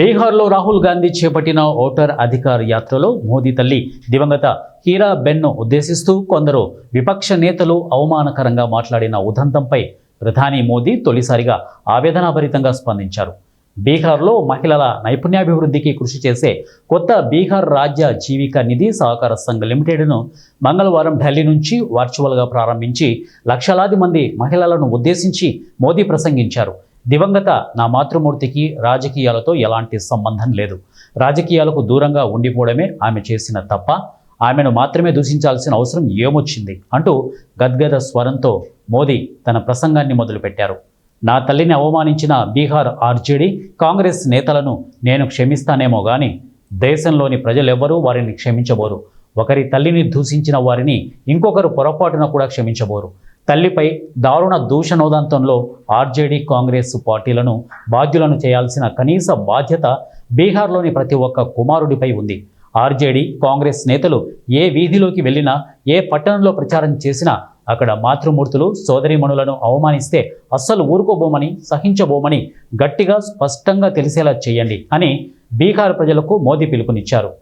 బీహార్లో రాహుల్ గాంధీ చేపట్టిన ఓటర్ అధికార్ యాత్రలో మోదీ తల్లి దివంగత హీరాబెన్ను ఉద్దేశిస్తూ కొందరు విపక్ష నేతలు అవమానకరంగా మాట్లాడిన ఉదంతంపై ప్రధాని మోదీ తొలిసారిగా ఆవేదనాభరితంగా స్పందించారు. బీహార్లో మహిళల నైపుణ్యాభివృద్ధికి కృషి చేసే కొత్త బీహార్ రాజ్య జీవిక నిధి సహకార సంఘ్ లిమిటెడ్ను మంగళవారం ఢిల్లీ నుంచి వర్చువల్గా ప్రారంభించి లక్షలాది మంది మహిళలను ఉద్దేశించి మోదీ ప్రసంగించారు. దివంగత నా మాతృమూర్తికి రాజకీయాలతో ఎలాంటి సంబంధం లేదు. రాజకీయాలకు దూరంగా ఉండిపోవడమే ఆమె చేసిన తప్ప, ఆమెను మాత్రమే దూషించాల్సిన అవసరం ఏమొచ్చింది అంటూ గద్గద స్వరంతో మోదీ తన ప్రసంగాన్ని మొదలుపెట్టారు. నా తల్లిని అవమానించిన బీహార్ ఆర్జేడీ కాంగ్రెస్ నేతలను నేను క్షమిస్తానేమో కానీ దేశంలోని ప్రజలెవ్వరూ వారిని క్షమించబోరు. ఒకరి తల్లిని దూషించిన వారిని ఇంకొకరు పొరపాటున కూడా క్షమించబోరు. తల్లిపై దారుణ దూషణోదంతంలో ఆర్జేడీ కాంగ్రెస్ పార్టీలను బాధ్యులను చేయాల్సిన కనీస బాధ్యత బీహార్లోని ప్రతి ఒక్క కుమారుడిపై ఉంది. ఆర్జేడీ కాంగ్రెస్ నేతలు ఏ వీధిలోకి వెళ్ళినా, ఏ పట్టణంలో ప్రచారం చేసినా అక్కడ మాతృమూర్తులు సోదరీమణులను అవమానిస్తే అస్సలు ఊరుకోబోమని, సహించబోమని గట్టిగా స్పష్టంగా తెలిసేలా చేయండి అని బీహార్ ప్రజలకు మోదీ పిలుపునిచ్చారు.